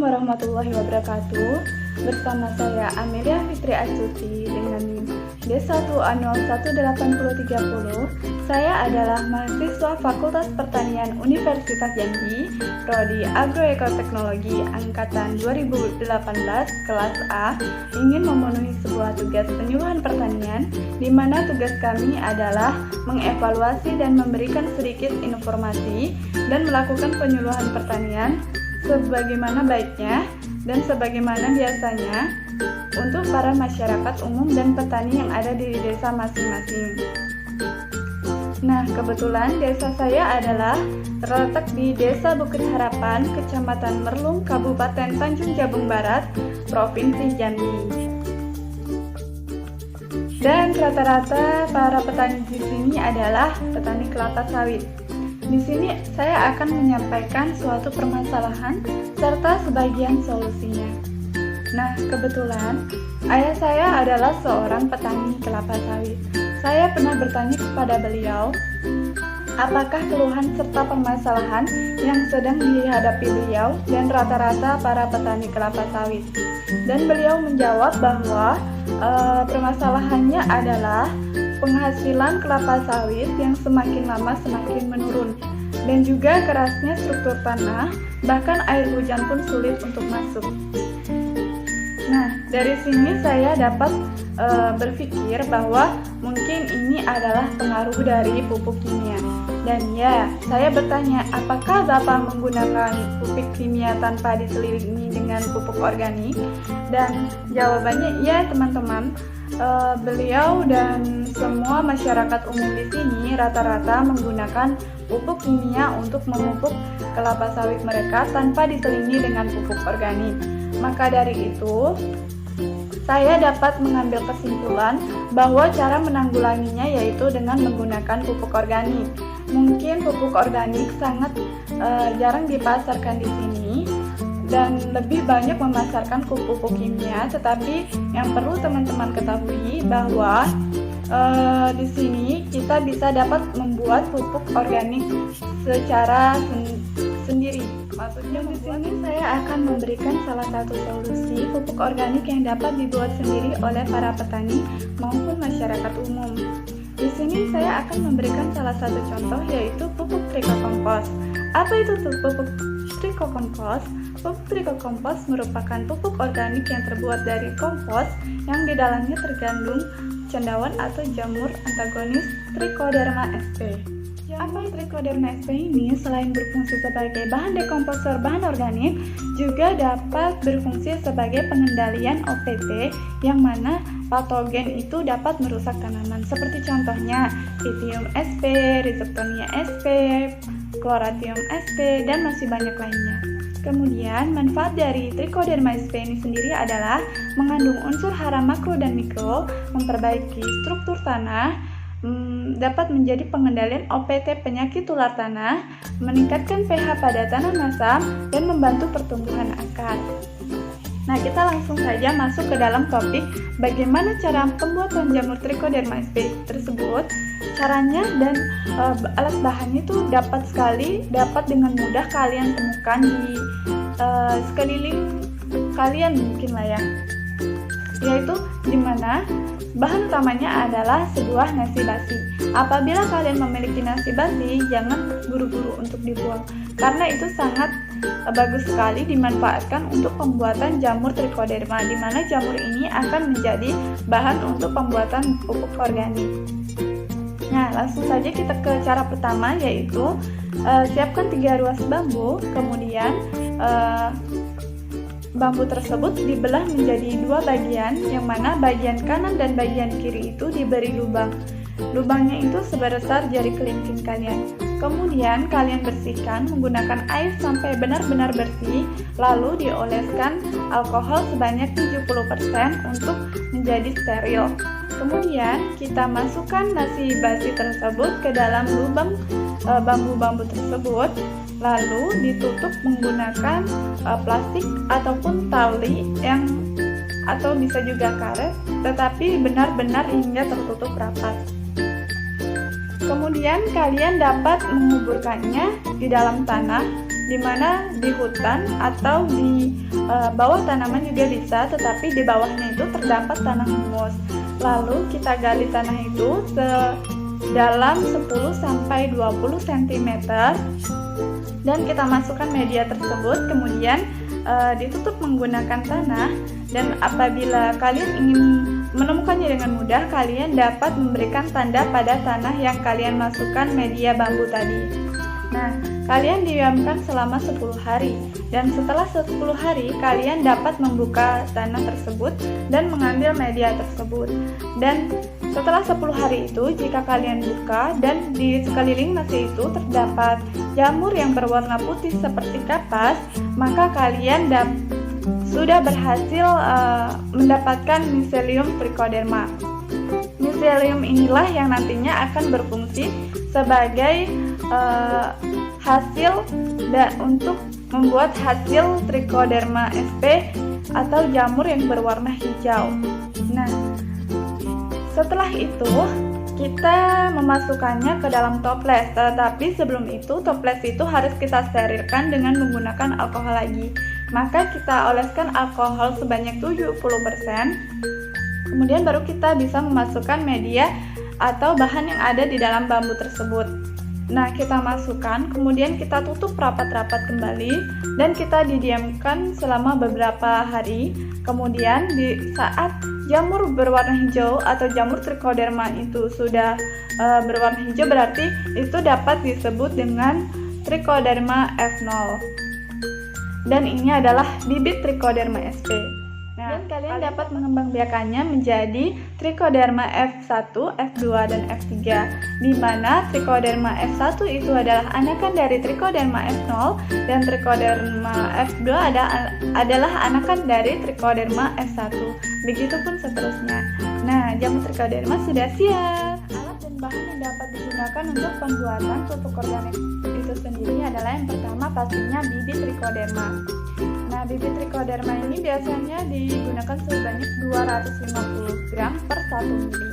Assalamualaikum warahmatullahi wabarakatuh. Bersama saya Amelia Fitri Astuti dengan NIM D1A018030. Saya adalah mahasiswa Fakultas Pertanian Universitas Jambi, Prodi Agroekoteknologi Angkatan 2018 kelas A, ingin memenuhi sebuah tugas penyuluhan pertanian, di mana tugas kami adalah mengevaluasi dan memberikan sedikit informasi dan melakukan penyuluhan pertanian sebagaimana baiknya dan sebagaimana biasanya untuk para masyarakat umum dan petani yang ada di desa masing-masing. Nah, kebetulan desa saya adalah terletak di Desa Bukit Harapan, Kecamatan Merlung, Kabupaten Tanjung Jabung Barat, Provinsi Jambi. Dan rata-rata para petani di sini adalah petani kelapa sawit. Di sini saya akan menyampaikan suatu permasalahan serta sebagian solusinya. Nah, kebetulan ayah saya adalah seorang petani kelapa sawit. Saya pernah bertanya kepada beliau, apakah keluhan serta permasalahan yang sedang dihadapi beliau dan rata-rata para petani kelapa sawit. Dan beliau menjawab bahwa permasalahannya adalah penghasilan kelapa sawit yang semakin lama semakin menurun, dan juga kerasnya struktur tanah, bahkan air hujan pun sulit untuk masuk. Nah, dari sini saya dapat berpikir bahwa mungkin ini adalah pengaruh dari pupuk kimia. Dan ya, saya bertanya, apakah Bapak menggunakan pupuk kimia tanpa diselingi dengan pupuk organik? Dan jawabannya iya, teman-teman. Beliau dan semua masyarakat umum di sini rata-rata menggunakan pupuk kimia untuk memupuk kelapa sawit mereka tanpa diselingi dengan pupuk organik. Maka dari itu, saya dapat mengambil kesimpulan bahwa cara menanggulanginya yaitu dengan menggunakan pupuk organik. Mungkin pupuk organik sangat jarang dipasarkan di sini dan lebih banyak memasarkan pupuk kimia, tetapi yang perlu teman-teman ketahui bahwa di sini kita bisa dapat membuat pupuk organik secara sendiri. Maksudnya di sini saya akan memberikan salah satu solusi pupuk organik yang dapat dibuat sendiri oleh para petani maupun masyarakat umum. Di sini saya akan memberikan salah satu contoh, yaitu pupuk trikokompos. Apa itu pupuk trikokompos? Pupuk trikokompos merupakan pupuk organik yang terbuat dari kompos yang di dalamnya terkandung cendawan atau jamur antagonis Trichoderma sp. Apa Trichoderma sp ini selain berfungsi sebagai bahan dekomposer bahan organik, juga dapat berfungsi sebagai pengendalian OPT, yang mana patogen itu dapat merusak tanaman, seperti contohnya Pythium sp, Rhizoctonia sp, Chloratium sp, dan masih banyak lainnya. Kemudian, manfaat dari Trichoderma sp ini sendiri adalah mengandung unsur hara makro dan mikro, memperbaiki struktur tanah, dapat menjadi pengendalian OPT penyakit tular tanah, meningkatkan pH pada tanah masam, dan membantu pertumbuhan akar. Nah, kita langsung saja masuk ke dalam topik bagaimana cara pembuatan jamur Trichoderma sp tersebut. Caranya dan alat bahannya itu dapat dengan mudah kalian temukan di sekeliling kalian mungkin lah ya. Yaitu dimana bahan utamanya adalah sebuah nasi basi. Apabila kalian memiliki nasi basi, jangan buru-buru untuk dibuang, karena itu sangat bagus sekali dimanfaatkan untuk pembuatan jamur Trichoderma, di mana jamur ini akan menjadi bahan untuk pembuatan pupuk organik. Nah, langsung saja kita ke cara pertama, yaitu siapkan 3 ruas bambu. Kemudian bambu tersebut dibelah menjadi 2 bagian, yang mana bagian kanan dan bagian kiri itu diberi lubang. Lubangnya itu sebesar jari kelingking kalian. Kemudian kalian bersihkan menggunakan air sampai benar-benar bersih, lalu dioleskan alkohol sebanyak 70% untuk menjadi steril. Kemudian kita masukkan nasi basi tersebut ke dalam lubang bambu-bambu tersebut, lalu ditutup menggunakan plastik ataupun tali atau bisa juga karet, tetapi benar-benar hingga tertutup rapat. Kemudian kalian dapat menguburkannya di dalam tanah di mana di hutan atau di bawah tanaman juga bisa, tetapi di bawahnya itu terdapat tanah humus. Lalu kita gali tanah itu dalam 10-20 cm dan kita masukkan media tersebut, kemudian ditutup menggunakan tanah. Dan apabila kalian ingin menemukannya dengan mudah, kalian dapat memberikan tanda pada tanah yang kalian masukkan media bambu tadi. Nah, kalian diamkan selama 10 hari, dan setelah 10 hari kalian dapat membuka tanah tersebut dan mengambil media tersebut. Dan setelah 10 hari itu, jika kalian buka dan di sekeliling nasi itu terdapat jamur yang berwarna putih seperti kapas, maka kalian sudah berhasil mendapatkan Mycelium trichoderma. Mycelium inilah yang nantinya akan berfungsi sebagai hasil untuk membuat hasil Trichoderma sp atau jamur yang berwarna hijau. Nah, setelah itu kita memasukkannya ke dalam toples, tetapi sebelum itu toples itu harus kita sterilkan dengan menggunakan alkohol lagi. Maka kita oleskan alkohol sebanyak 70%, kemudian baru kita bisa memasukkan media atau bahan yang ada di dalam bambu tersebut. Nah, kita masukkan, kemudian kita tutup rapat-rapat kembali dan kita didiamkan selama beberapa hari. Kemudian di saat jamur berwarna hijau atau jamur trichoderma itu sudah berwarna hijau, berarti itu dapat disebut dengan Trichoderma F0. Dan ini adalah bibit Trichoderma sp. Dan kalian dapat mengembangbiakannya menjadi Trichoderma F1, F2, dan F3, di mana Trichoderma F1 itu adalah anakan dari Trichoderma F0 dan Trichoderma F2 adalah anakan dari Trichoderma F1. Begitupun seterusnya. Nah, jamur Trichoderma sudah siap. Alat dan bahan yang dapat digunakan untuk pembuatan pupuk organik itu sendiri adalah yang pertama pastinya bibit Trichoderma. Nah, bibit Trichoderma ini biasanya digunakan sebanyak 250 gram per 1 mili.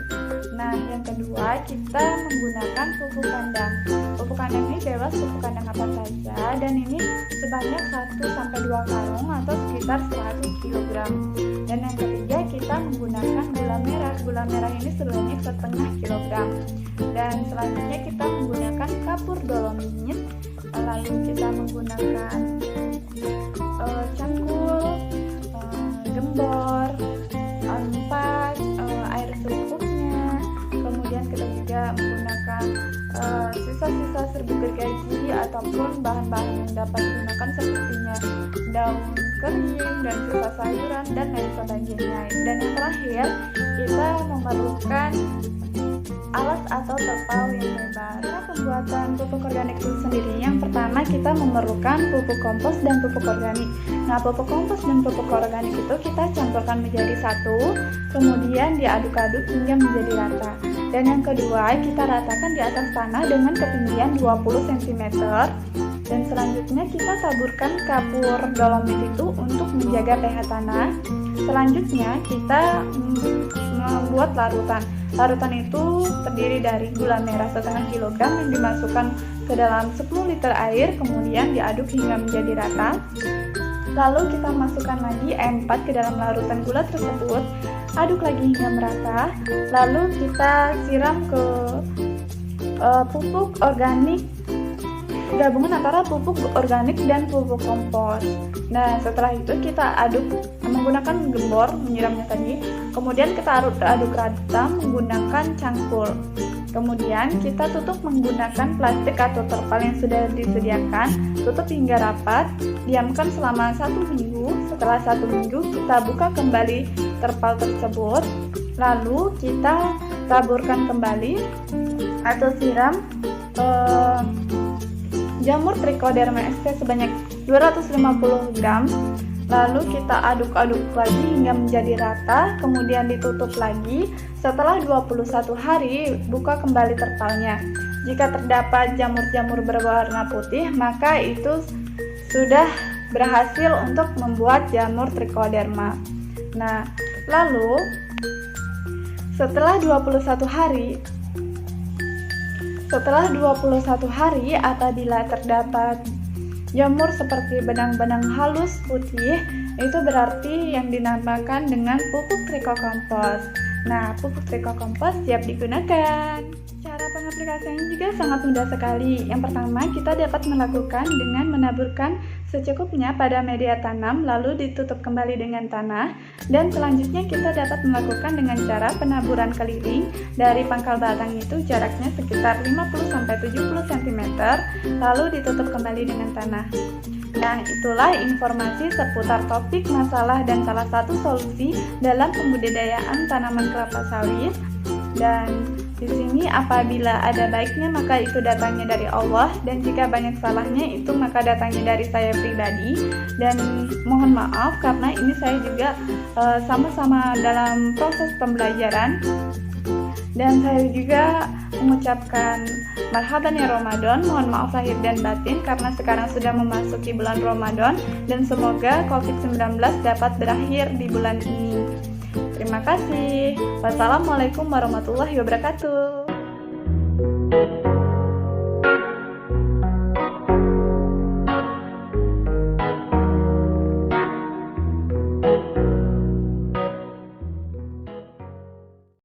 Nah, yang kedua kita menggunakan pupuk kandang. Pupuk kandang ini bebas pupuk kandang apa saja, dan ini sebanyak 1-2 karung atau sekitar 100 kg. Dan yang ketiga kita menggunakan gula merah. Gula merah ini sebanyak 0,5 kg. Dan selanjutnya kita menggunakan kapur dolomit. Lalu kita menggunakan cangkul, gembor, empat, air secukupnya. Kemudian kita juga menggunakan sisa-sisa serbuk gergaji ataupun bahan-bahan yang dapat digunakan sepertinya daun kering dan sisa sayuran dan lain sebagainya. Dan yang terakhir kita memerlukan alas atau terpal yang lebar. Pembuatan pupuk organik itu sendiri, yang pertama kita memerlukan pupuk kompos dan pupuk organik. Nah, pupuk kompos dan pupuk organik itu kita campurkan menjadi satu, kemudian diaduk-aduk hingga menjadi rata. Dan yang kedua, kita ratakan di atas tanah dengan ketinggian 20 cm. Dan selanjutnya kita taburkan kapur dolomit itu untuk menjaga pH tanah. Selanjutnya kita membuat larutan. Larutan itu terdiri dari gula merah 0,5 kg yang dimasukkan ke dalam 10 liter air, kemudian diaduk hingga menjadi rata. Lalu kita masukkan lagi E4 ke dalam larutan gula tersebut, aduk lagi hingga merata. Lalu kita siram ke pupuk organik, gabungan antara pupuk organik dan pupuk kompos. Nah, setelah itu kita aduk menggunakan gembor menyiramnya tadi. Kemudian kita aduk rata menggunakan cangkul. Kemudian kita tutup menggunakan plastik atau terpal yang sudah disediakan. Tutup hingga rapat. Diamkan selama 1 minggu. Setelah 1 minggu kita buka kembali terpal tersebut. Lalu kita taburkan kembali atau siram jamur Trichoderma sp sebanyak 250 gram. Lalu kita aduk-aduk lagi hingga menjadi rata, kemudian ditutup lagi. Setelah 21 hari, buka kembali terpalnya. Jika terdapat jamur-jamur berwarna putih, maka itu sudah berhasil untuk membuat jamur Trichoderma. Nah, lalu setelah 21 hari apabila terdapat jamur seperti benang-benang halus putih, itu berarti yang dinamakan dengan pupuk trikokompos. Nah, pupuk trikokompos siap digunakan. Cara pengaplikasiannya juga sangat mudah sekali. Yang pertama, kita dapat melakukan dengan menaburkan secukupnya pada media tanam, lalu ditutup kembali dengan tanah. Dan selanjutnya kita dapat melakukan dengan cara penaburan keliling dari pangkal batang itu jaraknya sekitar 50-70 cm, lalu ditutup kembali dengan tanah. Nah, itulah informasi seputar topik masalah dan salah satu solusi dalam pembudidayaan tanaman kelapa sawit. Dan di sini apabila ada baiknya maka itu datangnya dari Allah, dan jika banyak salahnya itu maka datangnya dari saya pribadi. Dan mohon maaf karena ini saya juga sama-sama dalam proses pembelajaran, dan saya juga mengucapkan marhaban ya Ramadan. Mohon maaf lahir dan batin karena sekarang sudah memasuki bulan Ramadan, dan semoga COVID-19 dapat berakhir di bulan ini. Terima kasih. Wassalamualaikum warahmatullahi wabarakatuh.